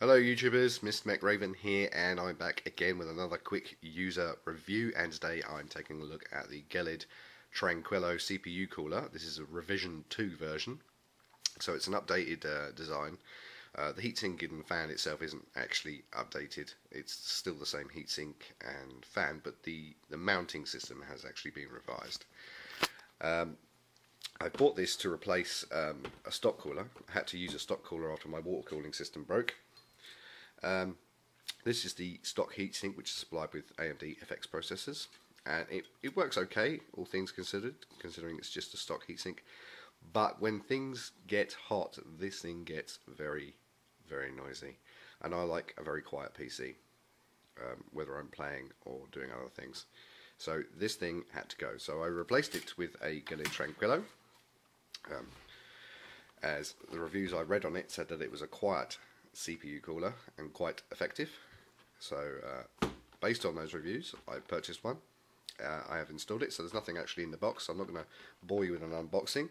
Hello YouTubers, Mr. MechRaven here, and I'm back again with another quick user review, and today I'm taking a look at the Gelid Tranquillo CPU cooler. This is a revision 2 version, so it's an updated design. The heatsink and fan itself isn't actually updated, it's still the same heatsink and fan, but the mounting system has actually been revised. I bought this to replace a stock cooler. I had to use a stock cooler after my water cooling system broke. This is the stock heatsink, which is supplied with AMD FX processors, and it works okay, all things considered, considering it's just a stock heatsink. But when things get hot, this thing gets very, very noisy, and I like a very quiet PC, whether I'm playing or doing other things. So this thing had to go. So I replaced it with a Gelid Tranquillo. As the reviews I read on it said that it was a quiet CPU cooler and quite effective. So based on those reviews, I purchased one. I have installed it, so there's nothing actually in the box, so I'm not going to bore you with an unboxing.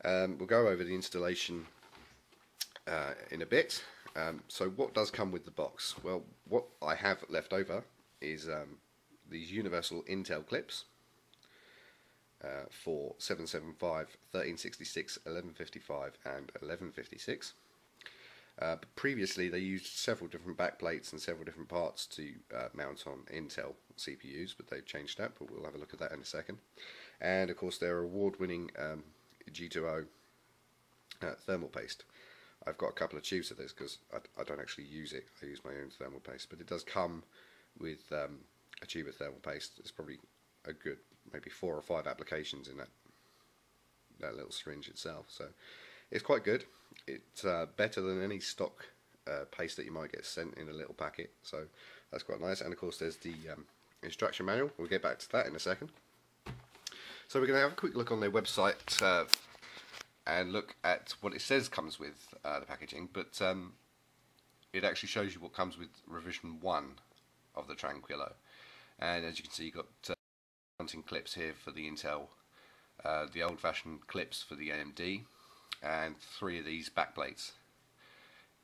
We'll go over the installation in a bit. So what does come with the box? Well, what I have left over is these universal Intel clips for 775, 1366, 1155 and 1156. But previously they used several different backplates and several different parts to mount on Intel CPUs, but they've changed that, but we'll have a look at that in a second. And of course their award-winning Gto Thermal Paste. I've got a couple of tubes of this because I don't actually use it, I use my own thermal paste, but it does come with a tube of thermal paste. It's probably a good maybe 4 or 5 applications in that little syringe itself, so it's quite good. It's better than any stock paste that you might get sent in a little packet, so that's quite nice. And of course there's the instruction manual. We'll get back to that in a second. So we're going to have a quick look on their website and look at what it says comes with the packaging, but it actually shows you what comes with revision 1 of the Tranquillo. And as you can see, you've got mounting clips here for the Intel, the old-fashioned clips for the AMD, and 3 of these backplates.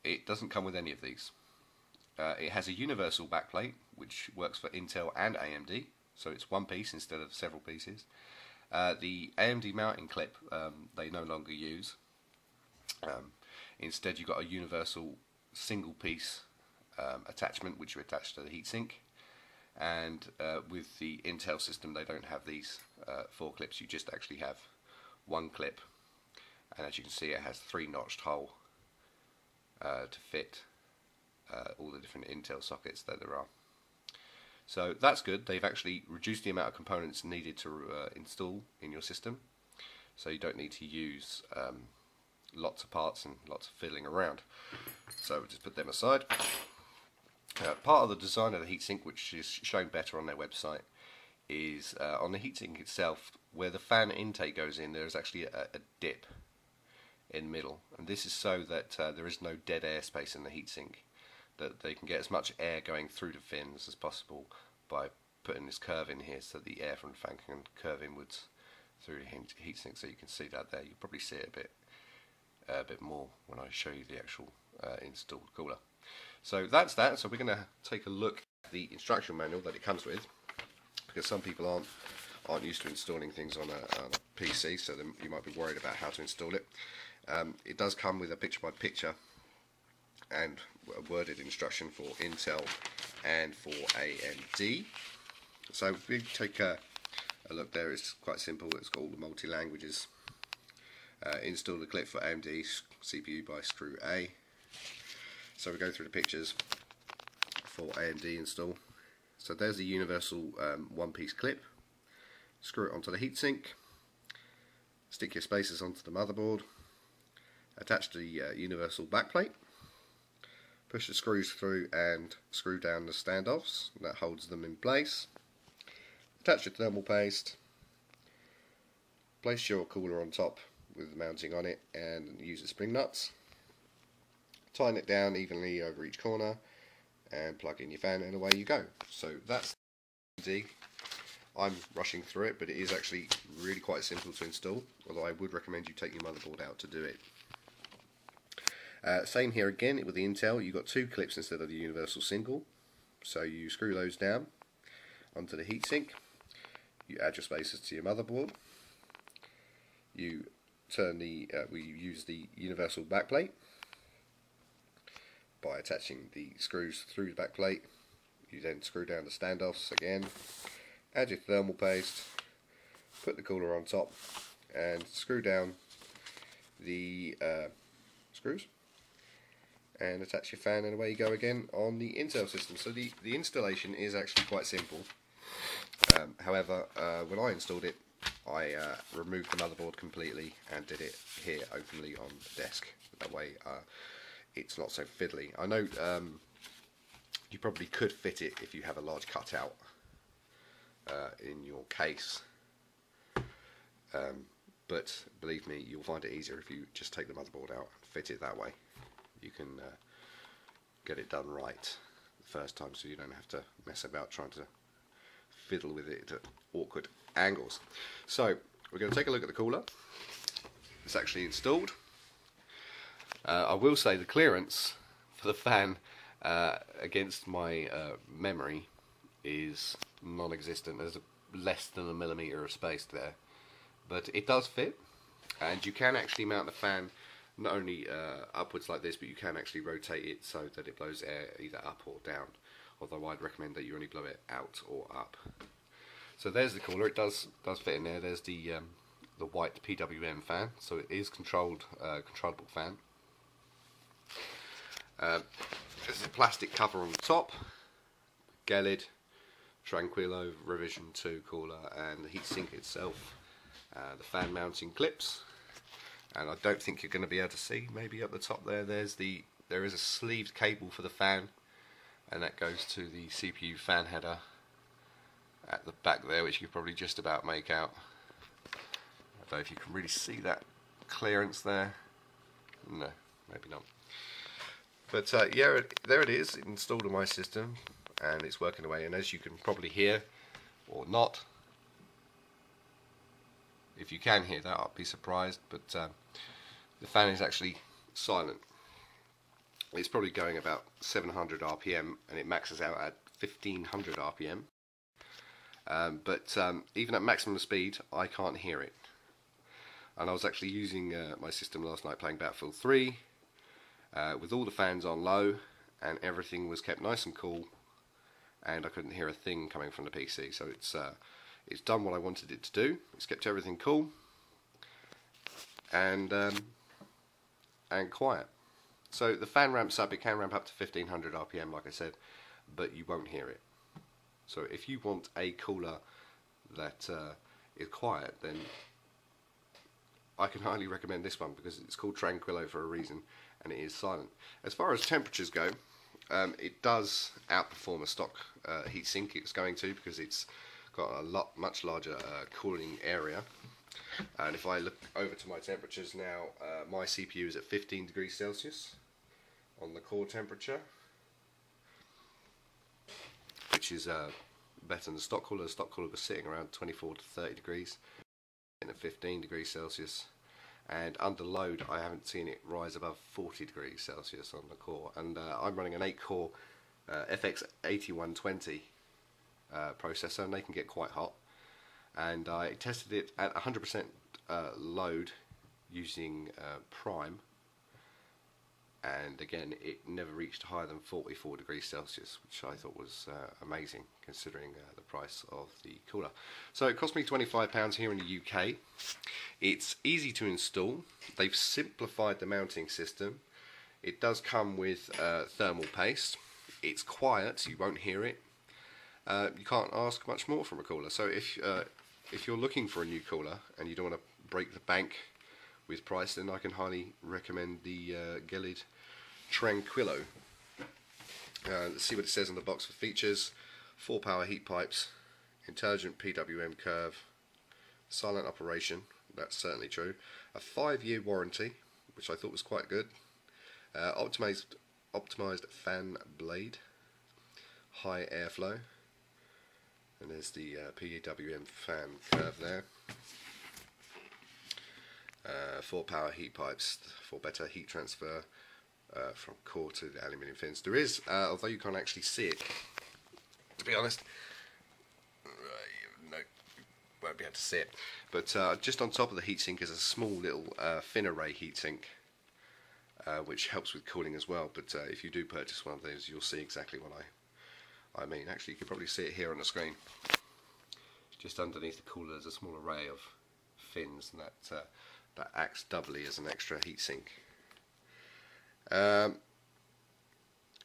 It doesn't come with any of these. It has a universal backplate which works for Intel and AMD, so it's one piece instead of several pieces. The AMD mounting clip they no longer use. Instead you've got a universal single piece attachment which you attach to the heatsink. And with the Intel system they don't have these 4 clips, you just actually have one clip, and as you can see it has 3 notched hole to fit all the different Intel sockets that there are. So that's good. They've actually reduced the amount of components needed to install in your system, so you don't need to use lots of parts and lots of fiddling around. So we'll just put them aside. Part of the design of the heatsink, which is shown better on their website, is on the heatsink itself, where the fan intake goes in, there is actually a dip in the middle, and this is so that there is no dead air space in the heatsink, that they can get as much air going through the fins as possible by putting this curve in here, so the air from the fan can curve inwards through the heatsink. So you can see that there. You'll probably see it a bit more when I show you the actual installed cooler. So that's that. So we're going to take a look at the instruction manual that it comes with, because some people aren't used to installing things on a PC, so you might be worried about how to install it. It does come with a picture-by-picture and a worded instruction for Intel and for AMD. So if we take a look there, it's quite simple. It's got all the multi-languages. Install the clip for AMD CPU by screw A. So we go through the pictures for AMD install. So there's the universal one-piece clip. Screw it onto the heatsink. Stick your spacers onto the motherboard. Attach the universal backplate. Push the screws through and screw down the standoffs. That holds them in place. Attach your thermal paste. Place your cooler on top with the mounting on it and use the spring nuts. Tighten it down evenly over each corner and plug in your fan, and away you go. So that's AMD. I'm rushing through it, but it is actually really quite simple to install, although I would recommend you take your motherboard out to do it. Same here again with the Intel. You've got two clips instead of the universal single. So you screw those down onto the heatsink. You add your spacers to your motherboard. You turn we use the universal backplate by attaching the screws through the backplate. You then screw down the standoffs again, add your thermal paste, put the cooler on top, and screw down the screws, and attach your fan, and away you go again on the Intel system. So the installation is actually quite simple. However, when I installed it, I removed the motherboard completely and did it here openly on the desk. That way it's not so fiddly. I know you probably could fit it if you have a large cutout in your case, but believe me, you'll find it easier if you just take the motherboard out and fit it that way. You can get it done right the first time, so you don't have to mess about trying to fiddle with it at awkward angles. So we're going to take a look at the cooler. It's actually installed. I will say the clearance for the fan against my memory is non-existent. There's less than a millimetre of space there, but it does fit, and you can actually mount the fan not only upwards like this, but you can actually rotate it so that it blows air either up or down, although I'd recommend that you only blow it out or up. So there's the cooler. It does fit in there. There's the white PWM fan, so it is controllable fan. There's a plastic cover on the top, Gelid Tranquillo Revision 2 cooler, and the heatsink itself, the fan mounting clips, and I don't think you're going to be able to see, maybe up the top there, there is a sleeved cable for the fan, and that goes to the CPU fan header at the back there, which you can probably just about make out. I don't know if you can really see that clearance there. No, maybe not. But yeah, there it is, installed in my system, and it's working away. And as you can probably hear, or not, if you can hear that, I'll be surprised, but the fan is actually silent. It's probably going about 700 RPM, and it maxes out at 1500 RPM. But even at maximum speed, I can't hear it. And I was actually using my system last night playing Battlefield 3 with all the fans on low, and everything was kept nice and cool, and I couldn't hear a thing coming from the PC. So it's done what I wanted it to do. It's kept everything cool and quiet. So the fan ramps up. It can ramp up to 1500 RPM, like I said, but you won't hear it. So if you want a cooler that is quiet, then I can highly recommend this one, because it's called Tranquillo for a reason, and it is silent. As far as temperatures go, it does outperform a stock heatsink. It's going to, because it's got a much larger cooling area. And if I look over to my temperatures now, my CPU is at 15 degrees Celsius on the core temperature, which is better than the stock cooler. The stock cooler was sitting around 24 to 30 degrees, and at 15 degrees Celsius. And under load, I haven't seen it rise above 40 degrees Celsius on the core. And I'm running an 8-core FX 8120 processor, and they can get quite hot. And I tested it at 100% load using Prime, and again it never reached higher than 44 degrees Celsius, which I thought was amazing considering the price of the cooler. So it cost me £25 here in the UK. It's easy to install. They've simplified the mounting system. It does come with thermal paste. It's quiet, you won't hear it. You can't ask much more from a cooler. So if you're looking for a new cooler and you don't want to break the bank with price, then I can highly recommend the Gelid Tranquillo. Let's see what it says on the box for features. 4 power heat pipes, intelligent PWM curve, silent operation, that's certainly true, a 5-year warranty, which I thought was quite good, optimized fan blade, high airflow, and there's the PWM fan curve there. 4 power heat pipes for better heat transfer, from core to the aluminium fins. There is, although you can't actually see it, to be honest, no, you won't be able to see it, but just on top of the heatsink is a small little fin array heatsink, which helps with cooling as well. But if you do purchase one of those, you'll see exactly what I mean. Actually, you can probably see it here on the screen. Just underneath the cooler there's a small array of fins, and that acts doubly as an extra heatsink.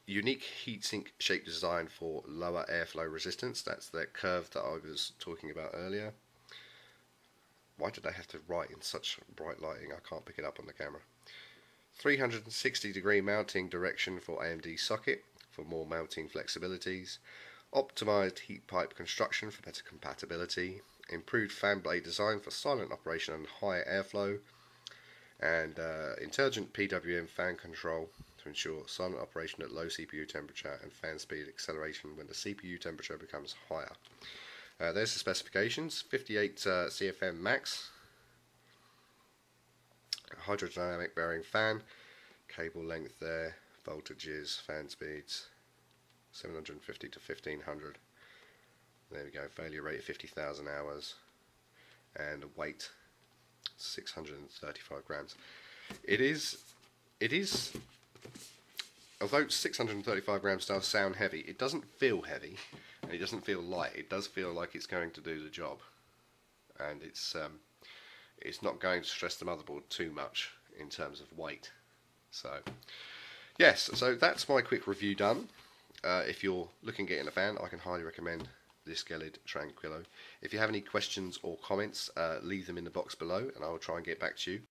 Unique heatsink shape design for lower airflow resistance. That's that curve that I was talking about earlier. Why did I have to write in such bright lighting? I can't pick it up on the camera. 360-degree mounting direction for AMD socket for more mounting flexibilities. Optimized heat pipe construction for better compatibility. Improved fan blade design for silent operation and higher airflow. And intelligent PWM fan control to ensure silent operation at low CPU temperature and fan speed acceleration when the CPU temperature becomes higher. There's the specifications. 58 CFM max, hydrodynamic bearing fan, cable length there, voltages, fan speeds 750 to 1500. There we go. Failure rate 50,000 hours, and weight 635 grams. It is, although 635 grams does sound heavy, it doesn't feel heavy, and it doesn't feel light. It does feel like it's going to do the job, and it's not going to stress the motherboard too much in terms of weight. So yes, so that's my quick review done. If you're looking at getting a fan, I can highly recommend this Gelid Tranquillo. If you have any questions or comments, leave them in the box below, and I will try and get back to you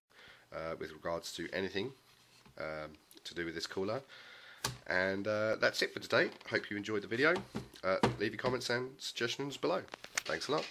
with regards to anything to do with this cooler. And that's it for today. Hope you enjoyed the video. Leave your comments and suggestions below. Thanks a lot.